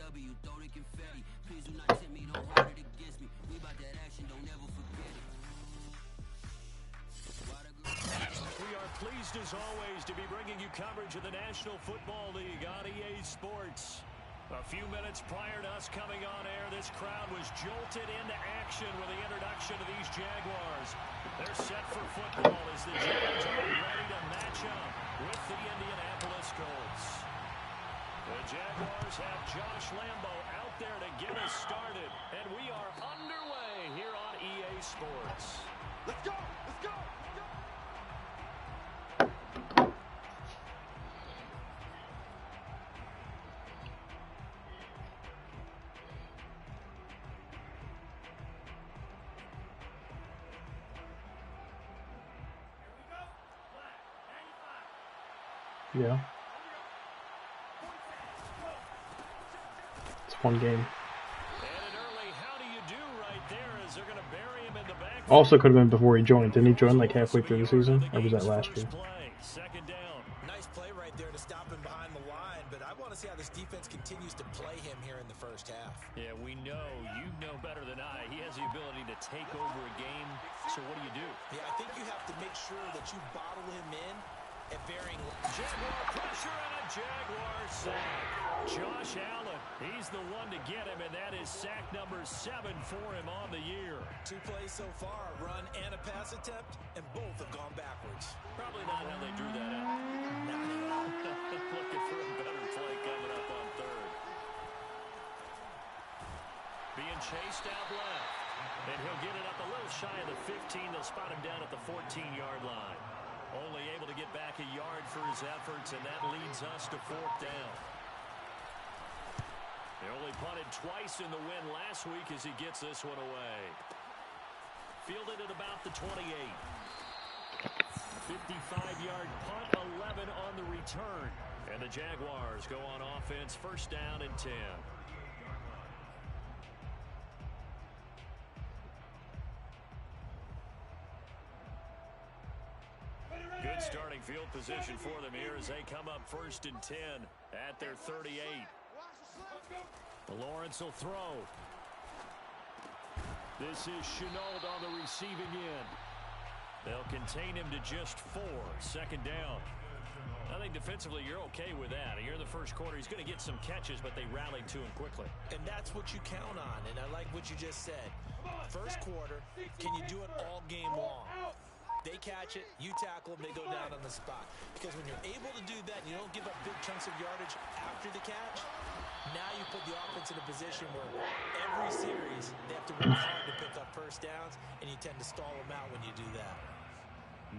We are pleased as always to be bringing you coverage of the National Football League on EA Sports. A few minutes prior to us coming on air, this crowd was jolted into action with the introduction of these Jaguars. They're set for football as the Jags are ready to match up with the Indianapolis Colts. The Jaguars have Josh Lambo out there to get us started, and we are underway here on EA Sports. Let's go! Let's go! Yeah. It's one game. Also could have been before he joined. Didn't he join like halfway through the season? Or was that last year? Second down. Nice play right there to stop him behind the line, but I want to see how this defense continues to play him here in the first half. Yeah, we know. You know better than I. He has the ability to take over a game. So what do? Yeah, I think you have to make sure that you bottle him in at varying levels. Jaguar pressure and a Jaguar sack. Josh Allen, he's the one to get him, and that is sack number 7 for him on the year. 2 plays so far, a run and a pass attempt, and both have gone backwards. Probably not how they drew that up. Looking for a better play coming up on third. Being chased out left, and he'll get it up a little shy of the 15. They'll spot him down at the 14-yard line. Only able to get back a yard for his efforts, and that leads us to 4th down. They only punted twice in the win last week as he gets this one away. Fielded at about the 28. 55-yard punt, 11 on the return. And the Jaguars go on offense, 1st down and 10. Good starting field position for them here as they come up 1st and 10 at their 38. Lawrence will throw. This is Chenault on the receiving end. They'll contain him to just 4. 2nd down. I think defensively you're okay with that. Here in the first quarter, he's going to get some catches, but they rallied to him quickly. And that's what you count on, and I like what you just said. First quarter, can you do it all game long? They catch it, you tackle them, they go down on the spot. Because when you're able to do that, you don't give up big chunks of yardage after the catch. Now you put the offense in a position where every series they have to work hard to pick up first downs, and you tend to stall them out when you do that.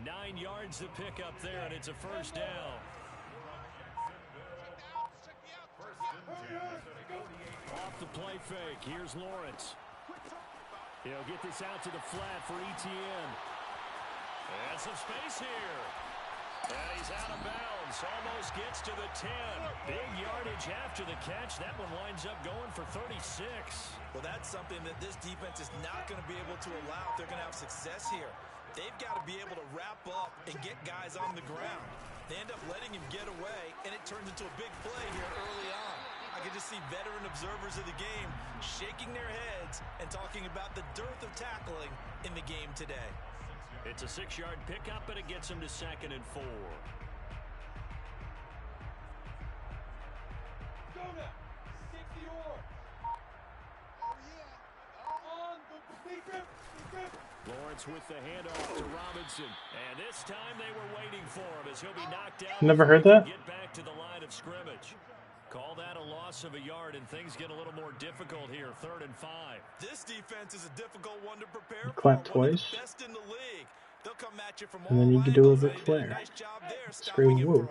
9 yards to pick up there, and it's a 1st down. Off the play fake, here's Lawrence. He'll get this out to the flat for Etienne. And some space here. And he's out of bounds. Almost gets to the 10. Big yardage after the catch. That one winds up going for 36. Well, that's something that this defense is not going to be able to allow if they're going to have success here. They've got to be able to wrap up and get guys on the ground. They end up letting him get away, and it turns into a big play here early on. I can just see veteran observers of the game shaking their heads and talking about the dearth of tackling in the game today. It's a 6-yard pickup, but it gets him to 2nd and 4. Go now. 60 or. Oh, yeah. On the big grip. Lawrence with the handoff to Robinson. And this time they were waiting for him as he'll be knocked out. Never heard that? Get back to the line of scrimmage. Call that a loss of a yard, and things get a little more difficult here. 3rd and 5. This defense is a difficult one to prepare for. Clap twice. Best in the league. They'll come at you from and then you can do a bit flare. Nice job there, Scream woo.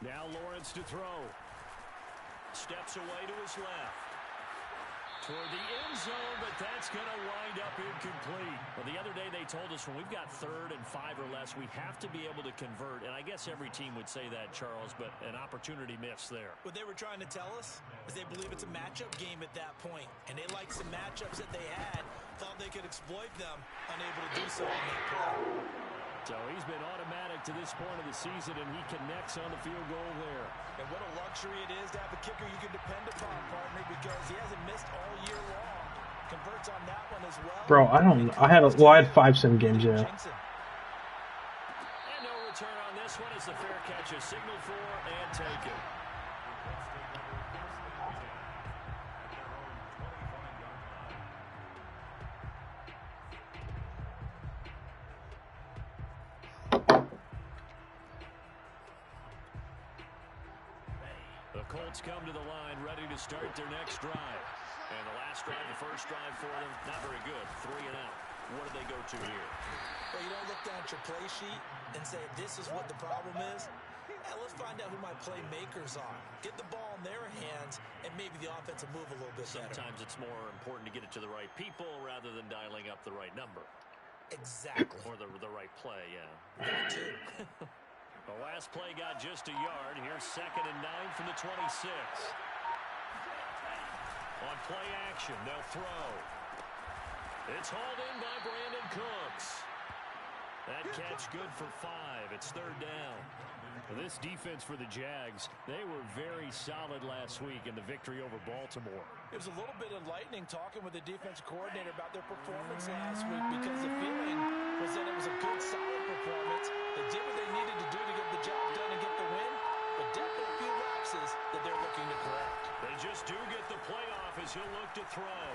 Now Lawrence to throw. Steps away to his left. Toward the end zone, but that's going to wind up incomplete. Well, the other day they told us when we've got 3rd and 5 or less, we have to be able to convert. And I guess every team would say that, Charles, but an opportunity missed there. What they were trying to tell us is they believe it's a matchup game at that point. And they liked some matchups that they had, thought they could exploit them, unable to do so on that play. So he's been automatic to this point of the season, and he connects on the field goal there. And what a luxury it is to have a kicker you can depend upon, partner, because he hasn't missed all year long. Converts on that one as well. Bro, I had 5 sim games, yeah. And no return on this one as the fair catch is signaled for and taken. The Colts come to the line ready to start their next drive. And the last drive, the first drive for them, not very good. 3 and out. What do they go to here? Well, you don't look down at your play sheet and say, this is what the problem is. Let's find out who my playmakers are. Get the ball in their hands, and maybe the offense will move a little bit better. Sometimes it's more important to get it to the right people rather than dialing up the right number. Exactly. Or the right play, yeah. That too. The last play got just a yard. Here's 2nd and 9 from the 26. On play action, they'll throw. It's hauled in by Brandon Cooks. That catch good for 5. It's 3rd down. This defense for the Jags, they were very solid last week in the victory over Baltimore. It was a little bit enlightening talking with the defensive coordinator about their performance last week because the feeling was that it was a good, solid performance. They did what they needed to do to get the job done and get the win, but definitely a few lapses that they're looking to correct. They just do get the playoff as he'll look to throw.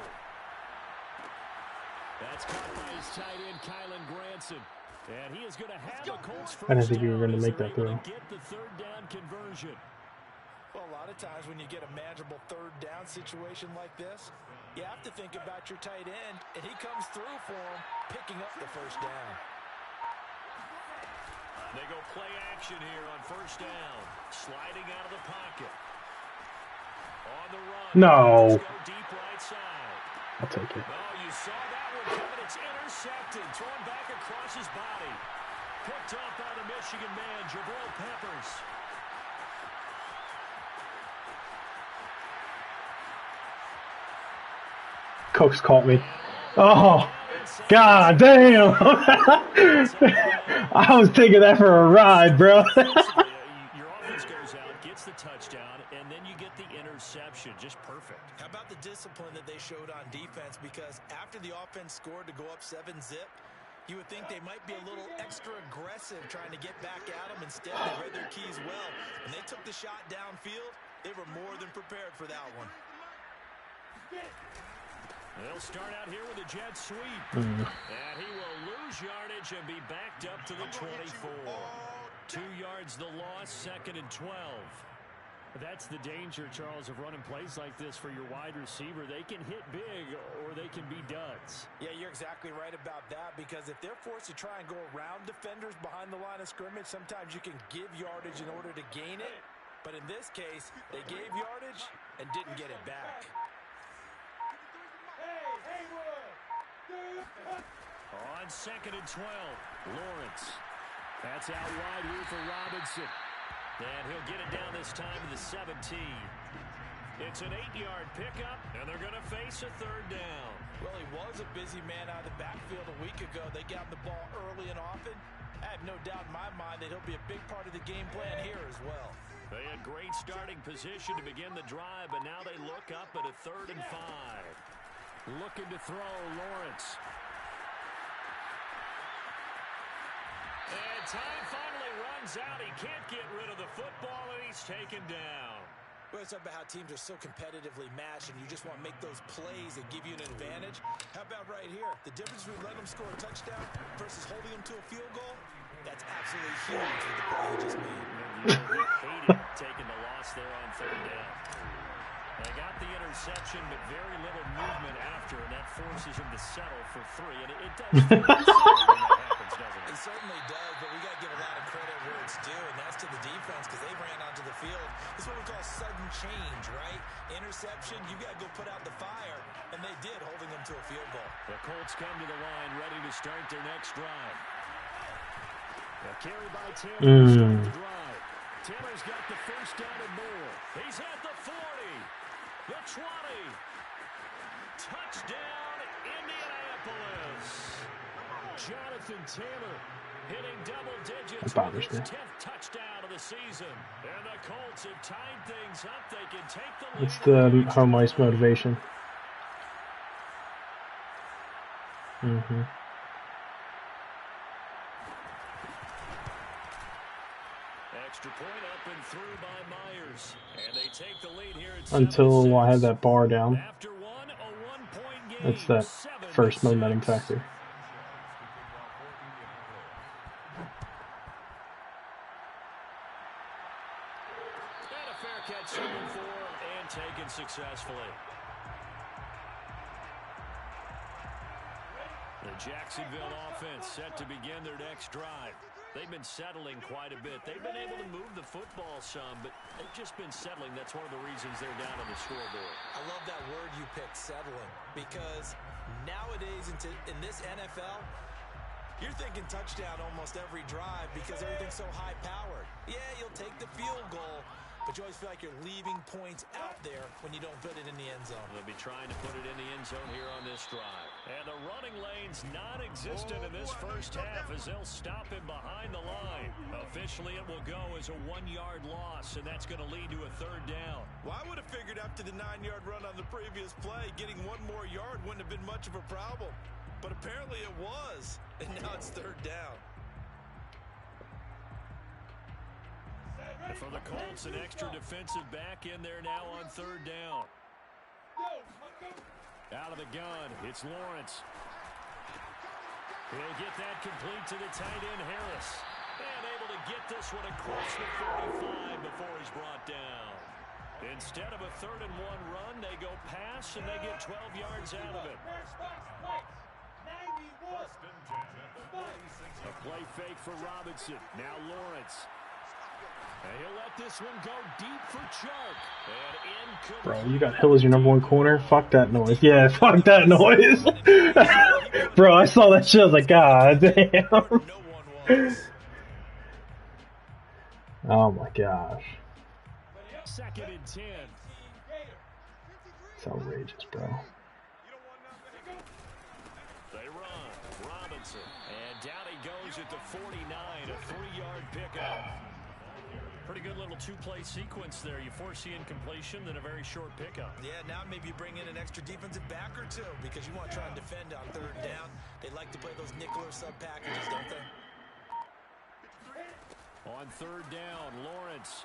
That's caught by his tight end, Kylan Granson. And he is going to have a Colts first. I didn't think you were going to make that throw. Get the 3rd down conversion. Well, a lot of times when you get a manageable 3rd down situation like this, you have to think about your tight end, and he comes through for him, picking up the 1st down. They go play action here on 1st down. Sliding out of the pocket. On the run. No. Go deep right side. I'll take it. Oh, you saw that one coming. It's intercepted. Thrown back across his body. Picked up by the Michigan man, Jabril Peppers. Cooks caught me. Oh, god damn. I was taking that for a ride, bro. Your offense goes out, gets the touchdown, and then you get the interception. Just perfect. How about the discipline that they showed on defense? Because after the offense scored to go up 7-zip, you would think they might be a little extra aggressive trying to get back at them. Instead, they read their keys well. When they took the shot downfield, they were more than prepared for that one. They'll start out here with a jet sweep. And he will lose yardage and be backed up to the 24. 2 yards the loss, 2nd and 12. That's the danger, Charles, of running plays like this for your wide receiver. They can hit big or they can be duds. Yeah, you're exactly right about that, because if they're forced to try and go around defenders behind the line of scrimmage, sometimes you can give yardage in order to gain it. But in this case, they gave yardage and didn't get it back. On 2nd and 12, Lawrence. That's out wide here for Robinson. And he'll get it down this time to the 17. It's an 8-yard pickup, and they're going to face a 3rd down. Well, he was a busy man out of the backfield a week ago. They got the ball early and often. I have no doubt in my mind that he'll be a big part of the game plan here as well. They had great starting position to begin the drive, but now they look up at a 3rd and 5. Looking to throw, Lawrence. And time finally runs out. He can't get rid of the football, and he's taken down. Well, it's about how teams are so competitively matched, and you just want to make those plays that give you an advantage. How about right here? The difference between letting them score a touchdown versus holding them to a field goal? That's absolutely huge with the play he just made. He hated taking the loss there on 3rd down. They got the interception, but very little movement after, and that forces him to settle for 3. And it does feel like when that happens, doesn't it? It certainly does, but we got to give a lot of credit where it's due, and that's to the defense, because they ran onto the field. This is what we call sudden change, right? Interception, you got to go put out the fire, and they did, holding them to a field goal. The Colts come to the line, ready to start their next drive. A carry by Taylor to start the drive. Taylor's got the 1st down and more. He's at the 40. The 20. Touchdown, Indianapolis. Jonathan Taylor Hitting double digits That bothers with his me. 10th touchdown of the season. And the Colts have tied things up. They can take the lead. It's the home ice motivation. Mm-hmm. Extra point up and through by Myers. And they take the lead here at Until I 7-6. had that bar down. After one, a one-point game. That's that first 7-6. momentum factor. And a fair catch, 7-4, and taken successfully. The Jacksonville offense set to begin their next drive. They've been settling quite a bit. They've been able to move the football some, but they've just been settling. That's one of the reasons they're down on the scoreboard. I love that word you picked, settling, because nowadays in this NFL, you're thinking touchdown almost every drive because everything's so high-powered. Yeah, you'll take the field goal, but you always feel like you're leaving points out there when you don't put it in the end zone. They'll be trying to put it in the end zone here on this drive. And the running lane's non-existent in this first half as they'll stop him behind the line. Officially, it will go as a 1-yard loss, and that's going to lead to a third down. Well, I would have figured after the 9-yard run on the previous play, getting one more yard wouldn't have been much of a problem. But apparently it was, and now it's third down. For the Colts, an extra defensive back in there now on third down. Out of the gun, it's Lawrence. He'll get that complete to the tight end, Harris. And able to get this one across the 45 before he's brought down. Instead of a 3rd and 1 run, they go pass, and they get 12 yards out of it. A play fake for Robinson. Now Lawrence. And he'll let this one go deep for Chark. And Bro, you got Hill as your #1 corner? Fuck that noise. Yeah, fuck that noise. Bro, I saw that shit. I was like, God damn. Oh my gosh. 2nd and 10. It's outrageous, bro. They run. Robinson. And down he goes at the 49. A 3-yard pickup. Pretty good little 2-play sequence there. You force the incompletion, then a very short pickup. Yeah, now maybe you bring in an extra defensive back or two because you want to try and defend on 3rd down. They like to play those nickel or sub packages, don't they? On 3rd down, Lawrence.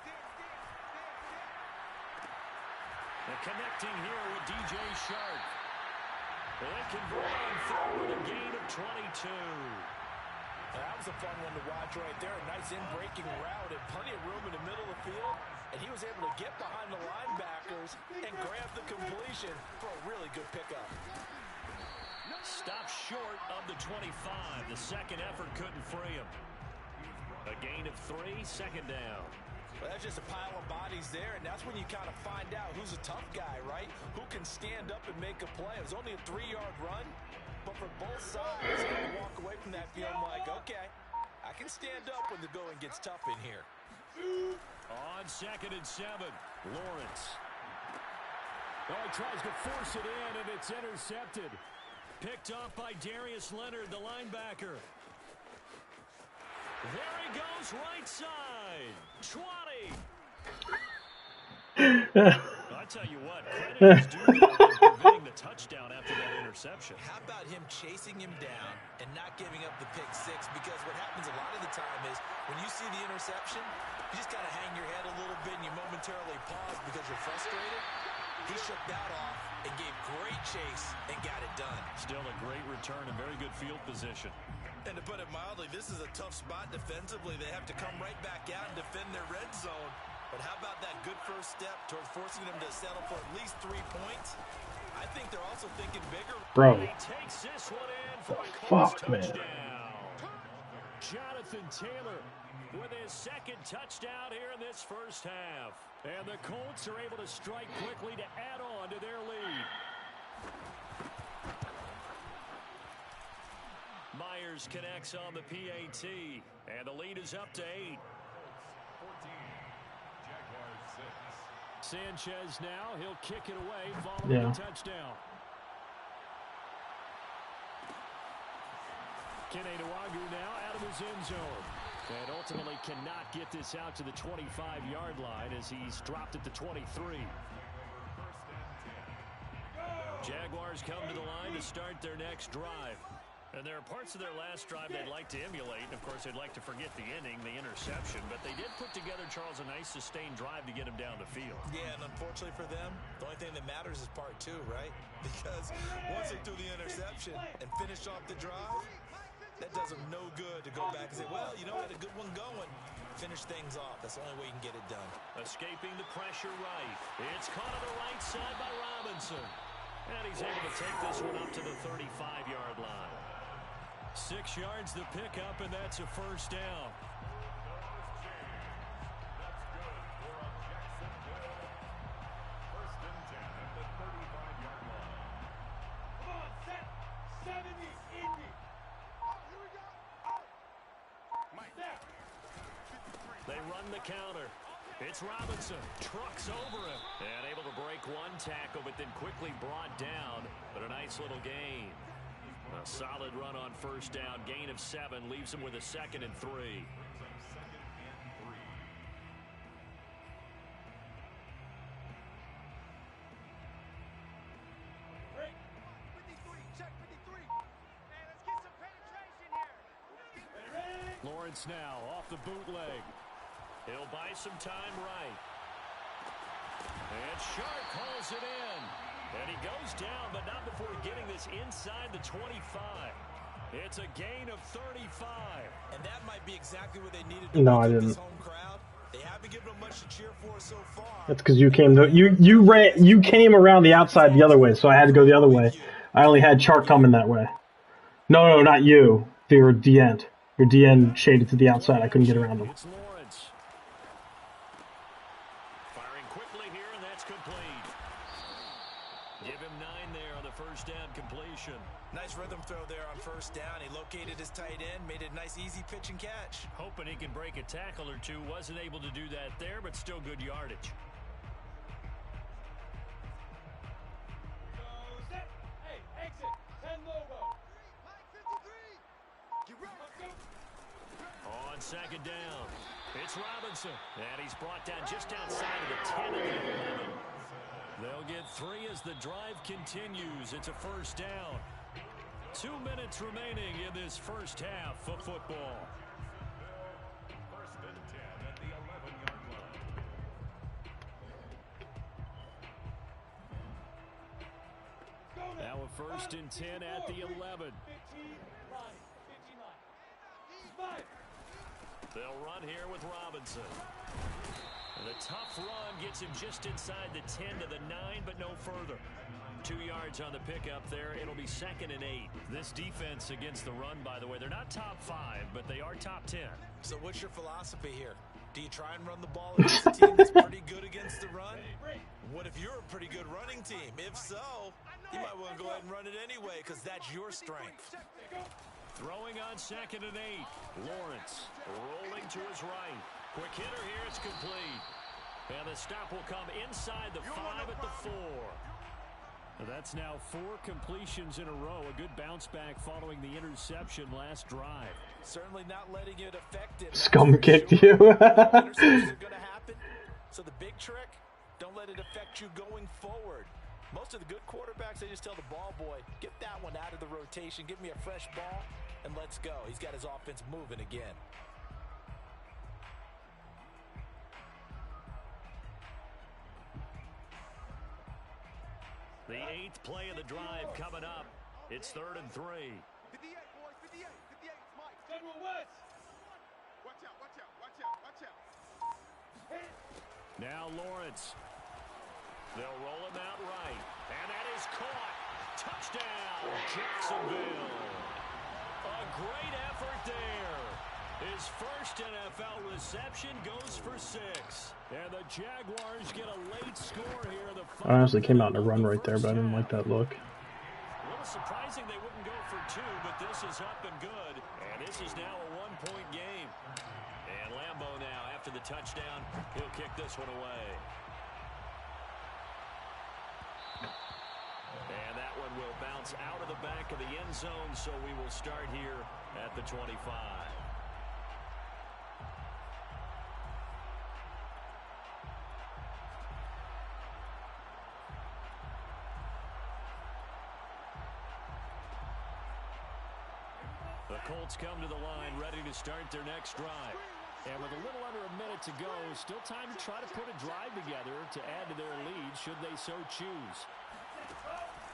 And connecting here with DJ Shark. They convert on 3rd with a gain of 22. That was a fun one to watch right there. A nice in-breaking route and plenty of room in the middle of the field. And he was able to get behind the linebackers and grab the completion for a really good pickup. Stop short of the 25. The second effort couldn't free him. A gain of 3, 2nd down. Well, that's just a pile of bodies there, and that's when you kind of find out who's a tough guy, right? Who can stand up and make a play. It was only a 3-yard run. But for both sides, you walk away from that feeling like, okay, I can stand up when the going gets tough in here. On 2nd and 7, Lawrence. Oh, he tries to force it in, and it's intercepted. Picked off by Darius Leonard, the linebacker. There he goes, right side. 20. I tell you what, credit is due to preventing the touchdown after that interception. How about him chasing him down and not giving up the pick 6? Because what happens a lot of the time is when you see the interception, you just kind of hang your head a little bit and you momentarily pause because you're frustrated. He shook that off and gave great chase and got it done. Still a great return and very good field position. And to put it mildly, this is a tough spot defensively. They have to come right back out and defend their red zone. But how about that good first step towards forcing them to settle for at least 3 points? I think they're also thinking bigger. Bro. He takes this one in for a Fuck, man. touchdown. Jonathan Taylor with his 2nd touchdown here in this first half. And the Colts are able to strike quickly to add on to their lead. Myers connects on the PAT, and the lead is up to 8. Sanchez now, he'll kick it away following the touchdown. Kene Nwangwu now out of the his end zone. And ultimately cannot get this out to the 25-yard line as he's dropped at the 23. Jaguars come to the line to start their next drive. And there are parts of their last drive they'd like to emulate. And, of course, they'd like to forget the inning, the interception. But they did put together, Charles, a nice sustained drive to get him down the field. Yeah, and unfortunately for them, the only thing that matters is part two, right? Because once they threw the interception and finished off the drive, that does them no good to go back and say, well, you know, we had a good one going. Finish things off. That's the only way you can get it done. Escaping the pressure right. It's caught on the right side by Robinson. And he's able to take this one up to the 35-yard line. 6 yards the pickup, and that's a first down. First and 10 at the 35-yard line. Come on, set. 70, Indy. Here we go. Mike. They run the counter. It's Robinson. Trucks over him. And able to break one tackle, but then quickly brought down. But a nice little gain. A solid run on first down. Gain of 7 leaves him with a 2nd and 3. Break. 53. Check 53. Hey, let's get some penetration here. Ready? Lawrence now off the bootleg. He'll buy some time right. And Sharp calls it in. And he goes down, but not before getting this inside the 25. It's a gain of 35. And that might be exactly what they needed to No, I wake up didn't. this home crowd. They haven't given them much to cheer for so far. That's because you came you came around the outside the other way, so I had to go the other way. I only had Chark coming that way. No, not you. Your D end. Your D end shaded to the outside. I couldn't get around him. It's Lawrence. Firing quickly here, and that's complete. Give him 9 there on the first down completion. Nice rhythm throw there on first down. He located his tight end, made it a nice easy pitch and catch. Hoping he can break a tackle or two. Wasn't able to do that there, but still good yardage. Go set. Hey, exit. 10 logo. Mike 53. Get ready. Let's go. On second down, it's Robinson. And he's brought down just outside of the 10 of the 11. They'll get 3 as the drive continues. It's a first down. 2 minutes remaining in this first half of football. First and 10 at the 11-yard line. Now a first and 10 at the 11. 15 line. 15 line. They'll run here with Robinson. And the tough run gets him just inside the 10 to the 9, but no further. 2 yards on the pickup there. It'll be 2nd and 8. This defense against the run, by the way, they're not top 5, but they are top 10. So what's your philosophy here? Do you try and run the ball against a team that's pretty good against the run? What if you're a pretty good running team? If so, you might want to go ahead and run it anyway because that's your strength. Throwing on 2nd and 8. Lawrence rolling to his right. Quick hitter here. It's complete. And the stop will come inside the 5 at the 4. That's now 4 completions in a row. A good bounce back following the interception last drive. Certainly not letting it affect him. Scum kicked you. Interceptions are going to happen. So the big trick, don't let it affect you going forward. Most of the good quarterbacks, they just tell the ball boy, get that one out of the rotation, give me a fresh ball, and let's go. He's got his offense moving again. The 8th play of the drive coming up. It's 3rd and 3. 58, boys. 58. 58. It's Mike. General West. Watch out. Watch out. Watch out. Watch out. Hit. Now Lawrence. They'll roll him out right. And that is caught. Touchdown, Jacksonville. A great effort there. His first NFL reception goes for 6. And the Jaguars get a late score here. I honestly came out in a run right there, but I didn't like that look. A little surprising they wouldn't go for 2, but this is up and good. And this is now a 1-point game. And Lambeau now, after the touchdown, he'll kick this one away. And that one will bounce out of the back of the end zone, so we will start here at the 25. The Colts come to the line, ready to start their next drive. And with a little under a minute to go, still time to try to put a drive together to add to their lead should they so choose.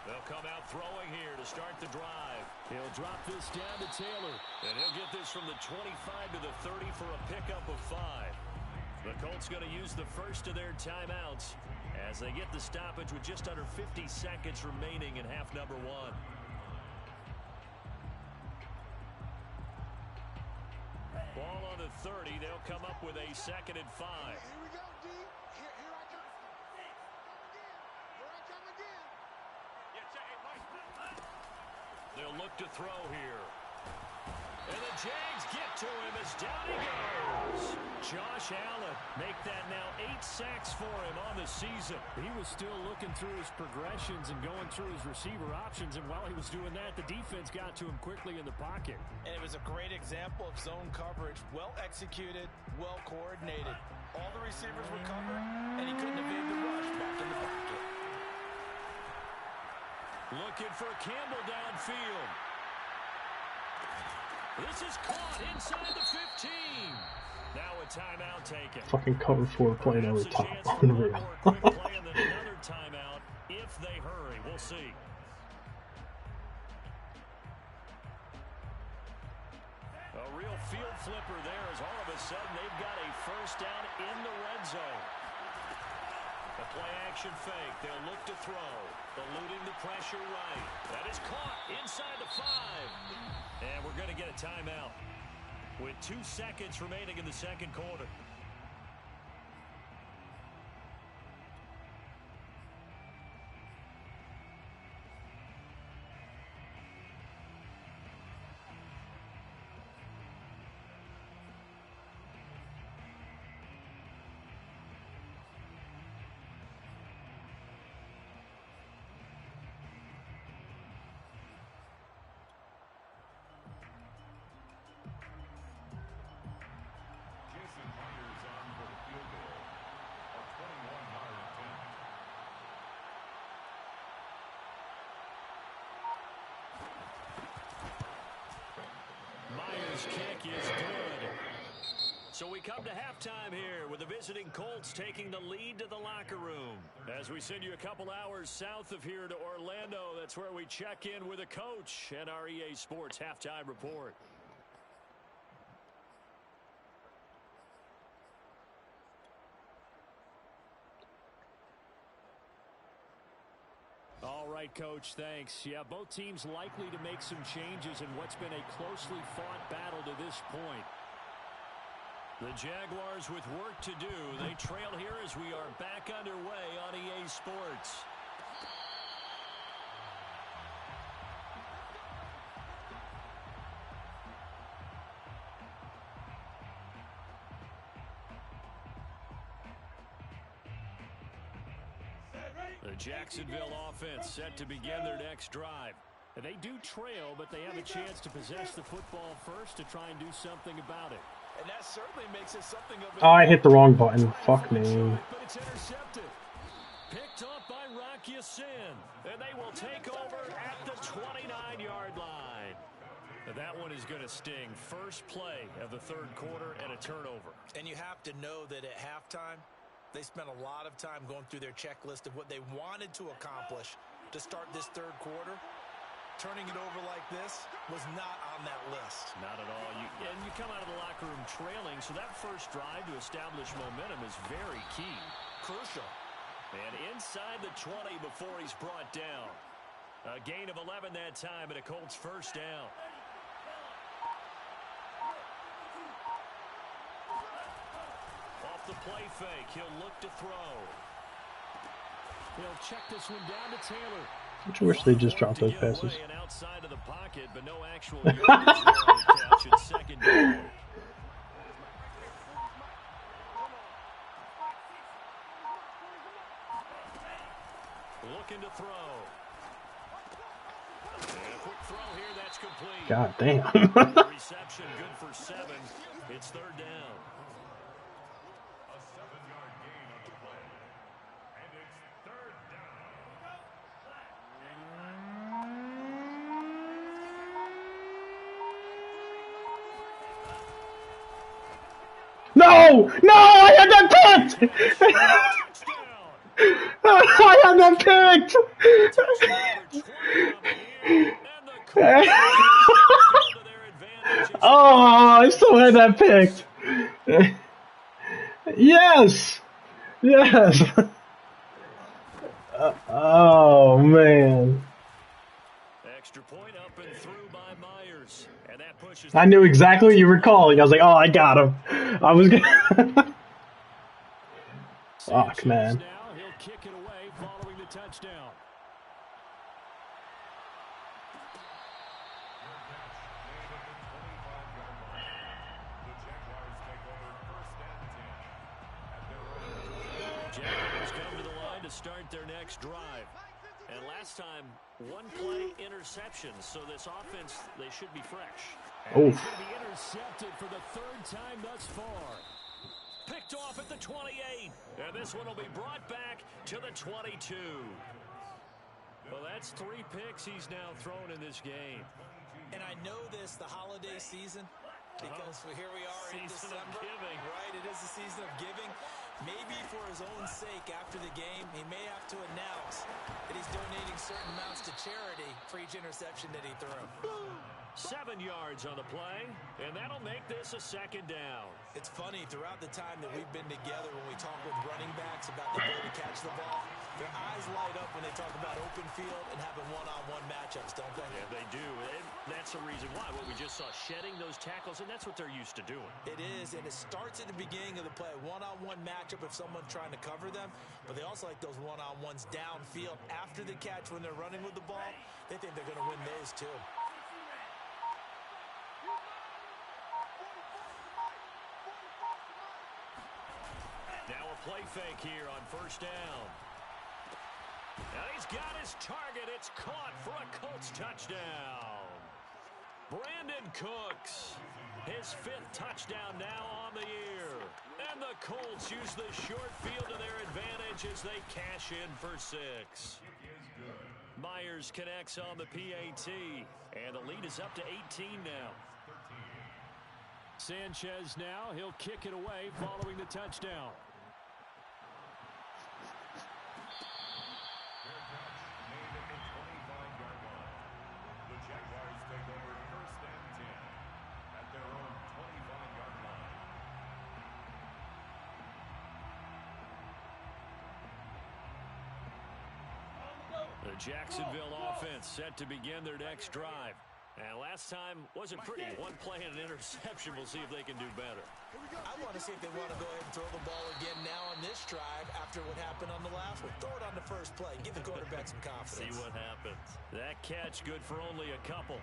They'll come out throwing here to start the drive. He'll drop this down to Taylor. And he'll get this from the 25 to the 30 for a pickup of 5. The Colts going to use the first of their timeouts as they get the stoppage with just under 50 seconds remaining in half number 1. Ball on the 30. They'll come up with a 2nd and 5. Here we go, D. Here I come. Here I come again. They'll look to throw here. And the Jags get to him as down he goes. Josh Allen make that now 8 sacks for him on the season. He was still looking through his progressions and going through his receiver options, and while he was doing that, the defense got to him quickly in the pocket. And it was a great example of zone coverage. Well executed, well coordinated. All the receivers were covered, and he couldn't evade the rush back in the pocket. Looking for Campbell downfield. This is caught inside the 15. Now a timeout taken. Fucking cover 4 playing over top. Unreal. Unreal. Quick play and then another timeout if they hurry. We'll see. A real field flipper there as all of a sudden they've got a first down in the red zone. A play action fake. They'll look to throw. Eluding the pressure right. That is caught inside the 5. And we're going to get a timeout with 2 seconds remaining in the second quarter. Kick is good. So we come to halftime here with the visiting Colts taking the lead to the locker room. As we send you a couple hours south of here to Orlando, that's where we check in with a coach and our EA Sports halftime report. All right, Coach, thanks. Yeah, both teams likely to make some changes in what's been a closely fought battle to this point. The Jaguars with work to do. They trail here as we are back underway on EA Sports. The Jacksonville offense set to begin their next drive. They do trail, but they have a chance to possess the football first to try and do something about it. And that certainly makes it something of Oh, I hit the wrong button. Fuck me. But it's intercepted. Picked off by Rock Ya-Sin. And they will take over at the 29-yard line. That one is going to sting. First play of the third quarter and a turnover. And you have to know that at halftime, they spent a lot of time going through their checklist of what they wanted to accomplish to start this third quarter. Turning it over like this was not on that list. Not at all. And you come out of the locker room trailing, so that first drive to establish momentum is very key. Crucial. And inside the 20 before he's brought down. A gain of 11 that time and a Colts first down. Off the play fake, he'll look to throw. He'll check this one down to Taylor. I wish they just dropped those passes. Outside of the pocket, but no actual yardage there on the catch. It's second down. Looking to throw. And a quick throw here, that's complete. God damn. Reception good for 7. It's third down. A 7-yard gain on the play. And it's third down. No! No! I had that picked! Touchdown. I had that picked! Touchdown number 20 on the year. And the Colts use the short field to their advantage as Oh, I still had that picked. Yes! Yes! Oh, man. extra point up and through by Myers. And that pushes I knew exactly what you were calling. I was like, oh, I got him. I was gonna... Fuck, man. Now he'll kick it away following the touchdown. Jaguars come to the line to start their next drive. And last time, one play interception. So this offense, they should be fresh. And Oof. he's going to be intercepted for the third time thus far. Picked off at the 28. And this one will be brought back to the 22. Well, that's 3 picks he's now thrown in this game. And I know this, the holiday season, because here we are in Season of December. giving. Right, it is the season of giving. Maybe for his own sake after the game, he may have to announce that he's donating certain amounts to charity for each interception that he threw. 7 yards on the play, and that'll make this a second down. It's funny, throughout the time that we've been together, when we talk with running backs about the ability to catch the ball, their eyes light up when they talk about open field and having one-on-one matchups, don't they? Yeah, they do, and that's the reason why. What we just saw, shedding those tackles, and that's what they're used to doing. It is, and it starts at the beginning of the play. One-on-one matchup if someone's trying to cover them, but they also like those one-on-ones downfield after the catch when they're running with the ball. They think they're going to win those too. Now a play fake here on first down. And he's got his target. It's caught for a Colts touchdown. Brandon Cooks, his 5th touchdown now on the year. And the Colts use the short field to their advantage as they cash in for 6. Myers connects on the PAT, and the lead is up to 18 now. Sanchez now, he'll kick it away following the touchdown. The Jacksonville offense set to begin their next drive. And last time wasn't pretty. One play and an interception. We'll see if they can do better. I want to see if they want to go ahead and throw the ball again now on this drive after what happened on the last one. Throw it on the first play. Give the quarterback some confidence. See what happens. That catch good for only a couple.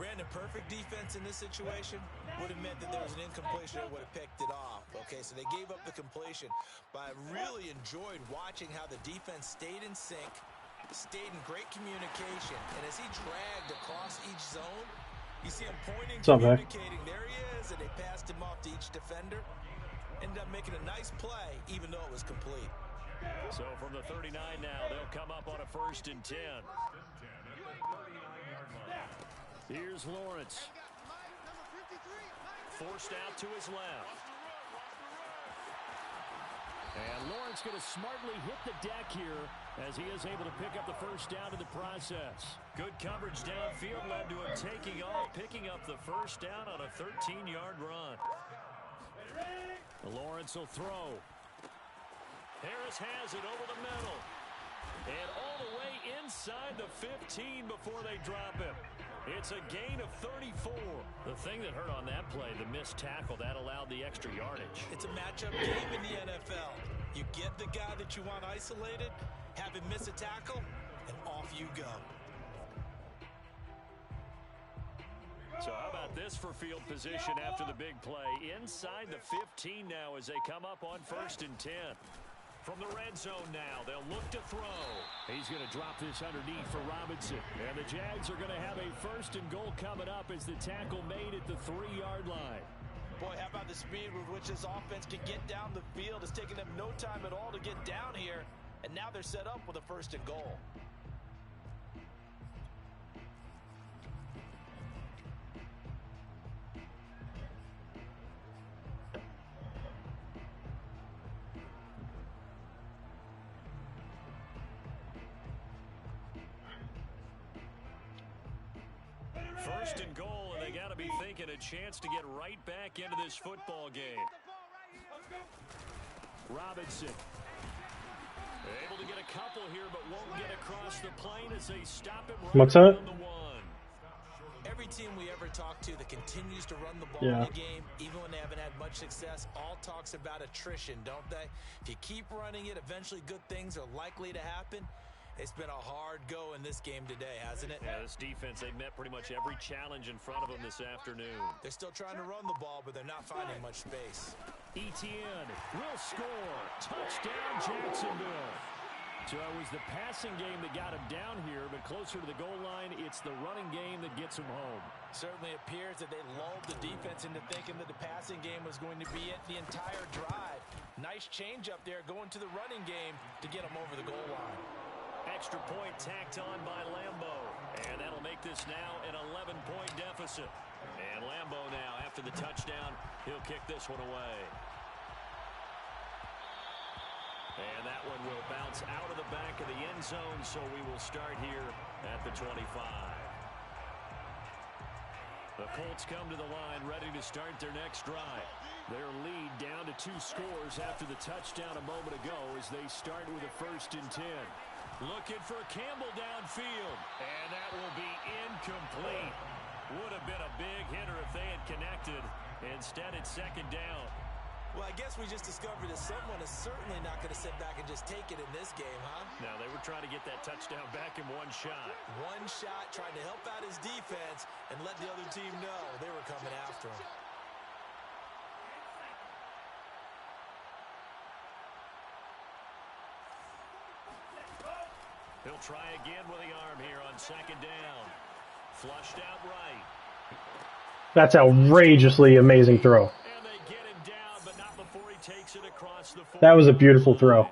Brandon, perfect defense in this situation would have meant that there was an incompletion that would have picked it off. Okay, so they gave up the completion. But I really enjoyed watching how the defense stayed in sync, stayed in great communication, and as he dragged across each zone, you see him pointing, communicating. There he is, and they passed him off to each defender. Ended up making a nice play, even though it was complete. So from the 39 now, they'll come up on a 1st and 10. Here's Lawrence. Forced out to his left. And Lawrence going to smartly hit the deck here as he is able to pick up the first down in the process. Good coverage downfield led to him taking off, picking up the first down on a 13-yard run. Lawrence will throw. Harris has it over the middle. And all the way inside the 15 before they drop him. It's a gain of 34. The thing that hurt on that play, the missed tackle, that allowed the extra yardage. It's a matchup game in the NFL. You get the guy that you want isolated, have him miss a tackle, and off you go. So how about this for field position after the big play? Inside the 15 now as they come up on 1st and 10. From the red zone now, they'll look to throw. He's going to drop this underneath for Robinson. And the Jags are going to have a 1st and goal coming up as the tackle made at the 3-yard line. Boy, how about the speed with which this offense can get down the field? It's taken them no time at all to get down here. And now they're set up with a 1st and goal. first and goal, and they got to be thinking a chance to get right back into this football game. Robinson. Able to get a couple here, but won't get across the plane as they stop him right What's that? on the one. Every team we ever talk to that continues to run the ball Yeah. in the game, even when they haven't had much success, all talks about attrition, don't they? If you keep running it, eventually good things are likely to happen. It's been a hard go in this game today, hasn't it? Yeah, this defense, they've met pretty much every challenge in front of them this afternoon. They're still trying to run the ball, but they're not finding much space. ETN will score. Touchdown, Jacksonville. So it was the passing game that got him down here, but closer to the goal line, it's the running game that gets him home. Certainly appears that they lulled the defense into thinking that the passing game was going to be it the entire drive. Nice change up there going to the running game to get them over the goal line. Extra point tacked on by Lambo. And that'll make this now an 11-point deficit. And Lambo now, after the touchdown, he'll kick this one away. And that one will bounce out of the back of the end zone, so we will start here at the 25. The Colts come to the line, ready to start their next drive. Their lead down to 2 scores after the touchdown a moment ago as they start with a 1st and 10. Looking for Campbell downfield. And that will be incomplete. Would have been a big hitter if they had connected. Instead, it's 2nd down. Well, I guess we just discovered that someone is certainly not going to sit back and just take it in this game, huh? Now, they were trying to get that touchdown back in one shot. One shot, trying to help out his defense and let the other team know they were coming after him. He'll try again with the arm here on 2nd down. Flushed out right. That's outrageously amazing throw. And they get him down, but not before he takes it across the 40. That was a beautiful throw.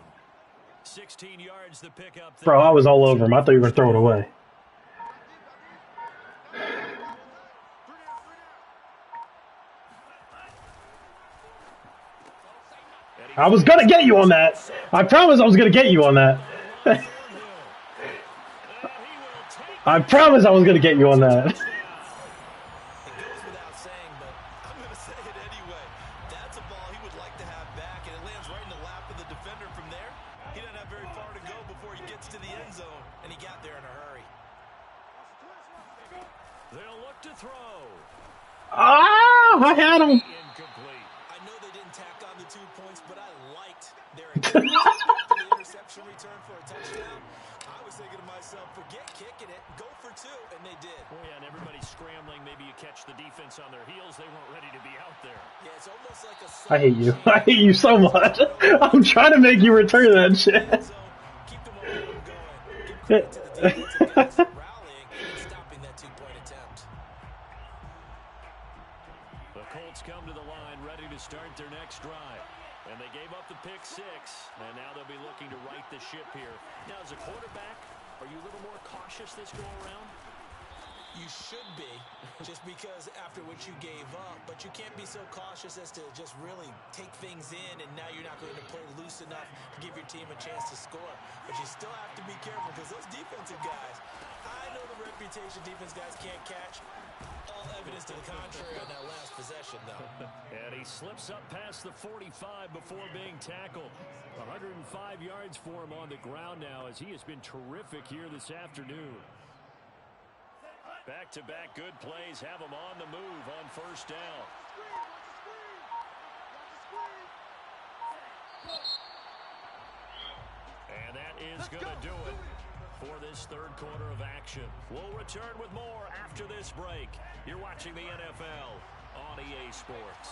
16 yards the pickup. Bro, I was all over him. I thought you were going to throw it away. I was going to get you on that. I promise I was going to get you on that. I promise I was going to get you on that. It goes without saying, but I'm going to say it anyway. That's a ball he would like to have back, and it lands right in the lap of the defender from there. He doesn't have very far to go before he gets to the end zone, and he got there in a hurry. They'll look to throw. Ah, I had him. Incomplete. I know they didn't tack on the 2 points, but I liked their the interception return for a touchdown. I was thinking to myself, forget kicking it, go for 2, and they did. Well, yeah, and everybody's scrambling. Maybe you catch the defense on their heels. They weren't ready to be out there. Yeah, it's almost like a I hate you. I hate you so much. I'm trying to make you return that shit. Keep them going. Give credit to the defensive guys for rallying and stopping that 2-point attempt. The Colts come to the line, ready to start their next drive. And they gave up the pick 6, and now they'll be looking to right the ship here. Now, as a quarterback, are you a little more cautious this go-around? You should be, just because after what you gave up, but you can't be so cautious as to just really take things in, and now you're not going to play loose enough to give your team a chance to score. But you still have to be careful, because those defensive guys, I know the reputation defense guys can't catch. All evidence to the contrary on that last possession, though. And he slips up past the 45 before being tackled. 105 yards for him on the ground now as he has been terrific here this afternoon. Back-to-back good plays have him on the move on 1st down. And that is going to do it for this 3rd quarter of action. We'll return with more after this break. You're watching the NFL on EA Sports.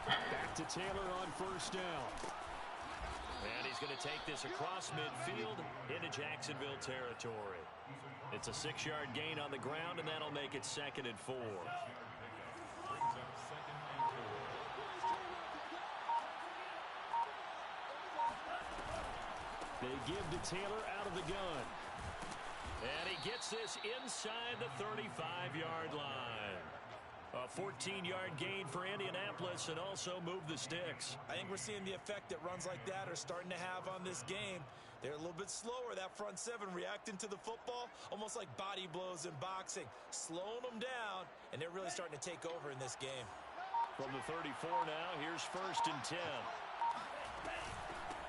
Back to Taylor on 1st down. And he's going to take this across midfield into Jacksonville territory. It's a 6-yard gain on the ground, and that'll make it 2nd and 4. They give to Taylor out of the gun. And he gets this inside the 35-yard line. A 14-yard gain for Indianapolis. press and also move the sticks. I think we're seeing the effect that runs like that are starting to have on this game. They're a little bit slower, that front seven, reacting to the football, almost like body blows in boxing, slowing them down, and they're really starting to take over in this game. From the 34 now, here's 1st and 10.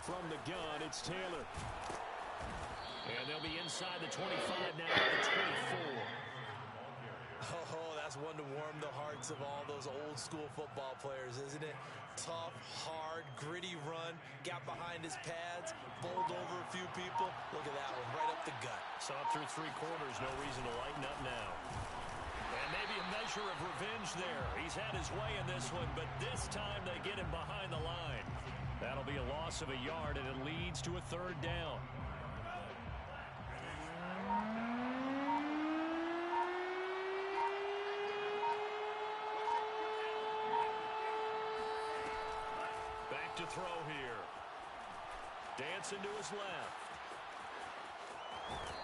From the gun, it's Taylor. And they'll be inside the 25 now at the 24. Oh, that's one to warm the hearts of all those old school football players, isn't it? Tough, hard, gritty run, got behind his pads, bowled over a few people. Look at that one, right up the gut. So up through 3 quarters, no reason to lighten up now. And maybe a measure of revenge there. He's had his way in this one, but this time they get him behind the line. That'll be a loss of a yard, and it leads to a 3rd down. To throw here. Dancing to his left.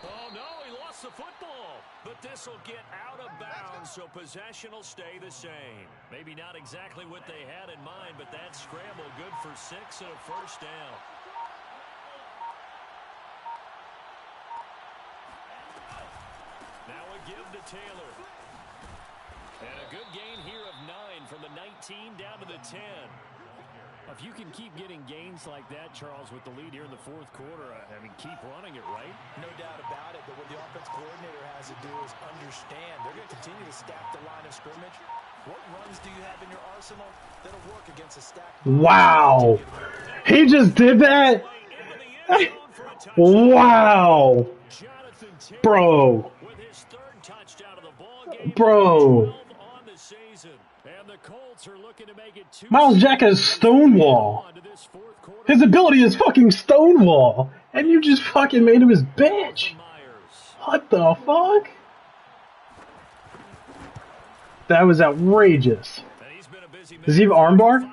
Oh, no, he lost the football. But this will get out of bounds, so possession will stay the same. Maybe not exactly what they had in mind, but that scramble good for 6 and a 1st down. Now a give to Taylor. And a good gain here of 9 from the 19 down to the 10. If you can keep getting gains like that, Charles, with the lead here in the 4th quarter, I mean, keep running it, right? No doubt about it, but what the offense coordinator has to do is understand they're going to continue to stack the line of scrimmage. What runs do you have in your arsenal that'll work against a stacked? Wow. He just did that? Wow. Bro. Bro. And the Colts are looking to make it Miles Jack has Stonewall. His ability is fucking Stonewall. And you just fucking made him his bitch. What the fuck? That was outrageous. Does he have armbar?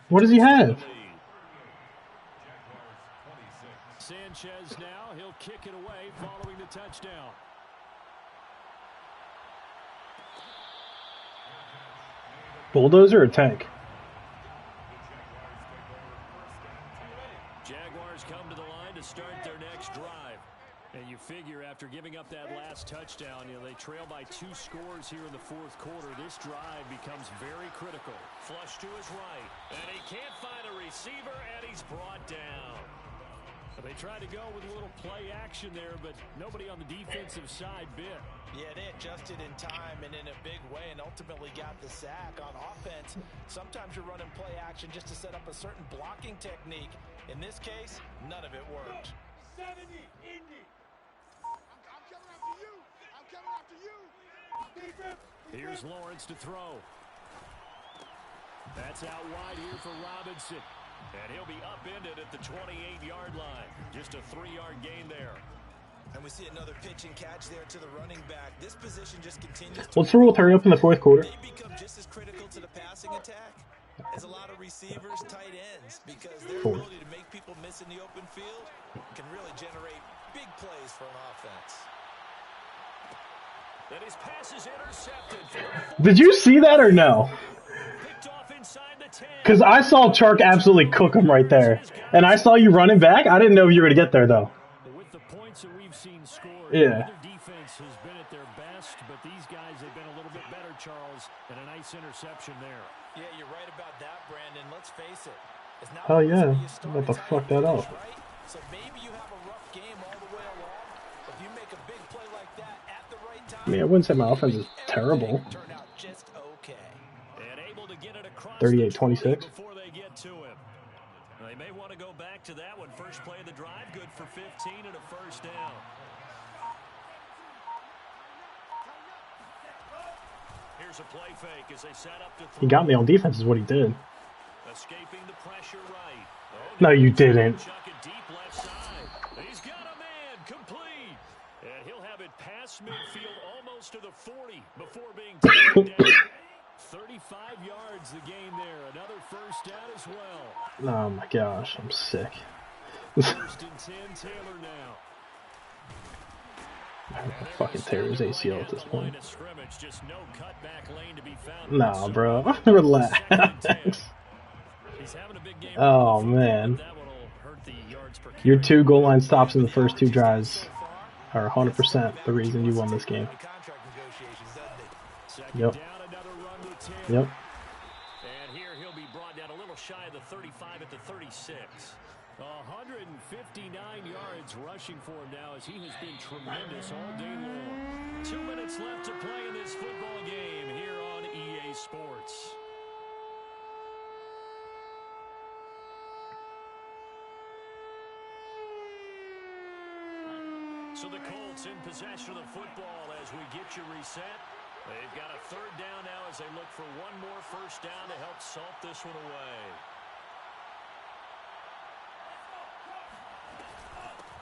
What does he have? Sanchez now, he'll kick it away following the touchdown. Bulldozer or tank? Jaguars come to the line to start their next drive. And you figure after giving up that last touchdown, they trail by 2 scores here in the 4th quarter. This drive becomes very critical. Flush to his right. And he can't find a receiver, and he's brought down. They tried to go with a little play action there, but nobody on the defensive side bit. Yeah, they adjusted in time and in a big way and ultimately got the sack. On offense, sometimes you're running play action just to set up a certain blocking technique. In this case, none of it worked. 70, Indy. I'm coming after you. I'm coming after you. Defense. Here's Lawrence to throw. That's out wide here for Robinson. And he'll be upended at the 28-yard line. Just a 3-yard gain there. And we see another pitch and catch there to the running back. This position just continues to... What's the rule turn up in the 4th quarter? They become just as critical to the passing attack as a lot of receivers, tight ends, because their ability to make people miss in the open field can really generate big plays for an offense. That his pass is intercepted. Did you see that or no? Because I saw Chark absolutely cook him right there. And I saw you running back. I didn't know you were going to get there, though. With the points that we've seen scored, yeah. Their defense has been at their best, but these guys have been a little bit better, Charles, and a nice interception there. Yeah, you're right about that, Brandon. Let's face it. It's not hell yeah. I'm about to fuck that up. Right? So maybe you have a rough game all the way along, but if you make a big play like that at the right time... I mean, I wouldn't say my offense is terrible. 38-26. Before they get to him. They may want to go back to that one. First play of the drive, good for 15 and a 1st down. Here's a play fake as they set up to throw. He got me on defense is what he did. Escaping the pressure right. Oh, no, you didn't. Chuck it deep left side. He's got a man complete. And he'll have it past midfield almost to the 40 before being taken down. 35 yards the gain there. Another 1st down as well. Oh my gosh, I'm sick. 1st and 10, Taylor now. Fucking tear his ACL at this point. Just no cutback lane to be found. Nah, bro. Relax. He's having a big game. Oh, man. Your 2 goal line stops in the first 2 drives are 100% the reason you won this game. Yep. Yep. And here he'll be brought down a little shy of the 35 at the 36. 159 yards rushing for him now as he has been tremendous all day long. 2 minutes left to play in this football game here on EA Sports. So the Colts in possession of the football as we get you reset. They've got a 3rd down now as they look for one more first down to help salt this one away.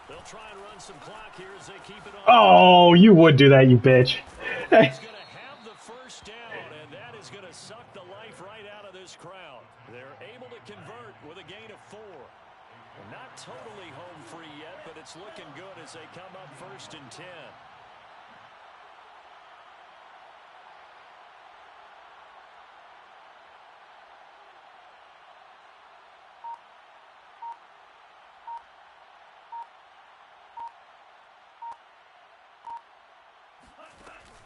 They'll try and run some clock here as they keep it on. Oh, you would do that, you bitch. He's going to have the first down, and that is going to suck the life right out of this crowd. They're able to convert with a gain of 4. Not totally home free yet, but it's looking good as they come up 1st and 10.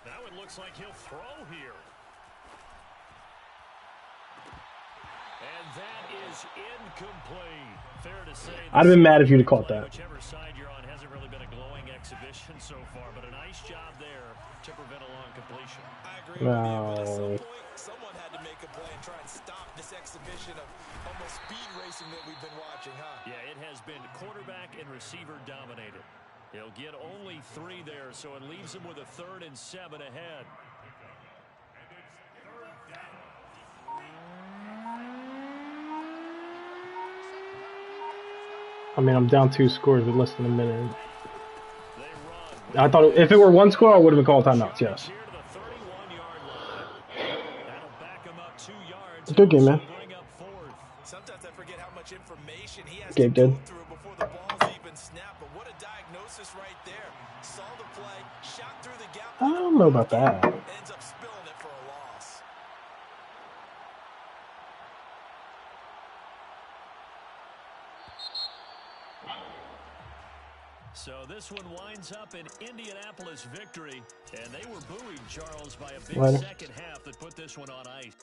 Now it looks like he'll throw here. And that is incomplete. Fair to say. I'd have been mad if you'd have caught that. Whichever side you're on hasn't really been a glowing exhibition so far, but a nice job there to prevent a long completion. I agree with you, but at some point, someone had to make a play and try and stop this exhibition of almost speed racing that we've been watching, huh? Yeah, it has been quarterback and receiver dominated. He'll get only 3 there, so it leaves him with a 3rd and 7 ahead. I mean, I'm down 2 scores with less than a minute. I thought if it were 1 score, I would have been called timeouts, yes. Good game, man. Sometimes I forget how much information he has Game to good. go through before the ball's even snapped, but what a diagnosis right there. Saw the play, shot through the gap. I don't know about that. Ends up spilling it for a loss. So this one winds up in Indianapolis victory, and they were buoyed, Charles, by a big Later. second half that put this one on ice.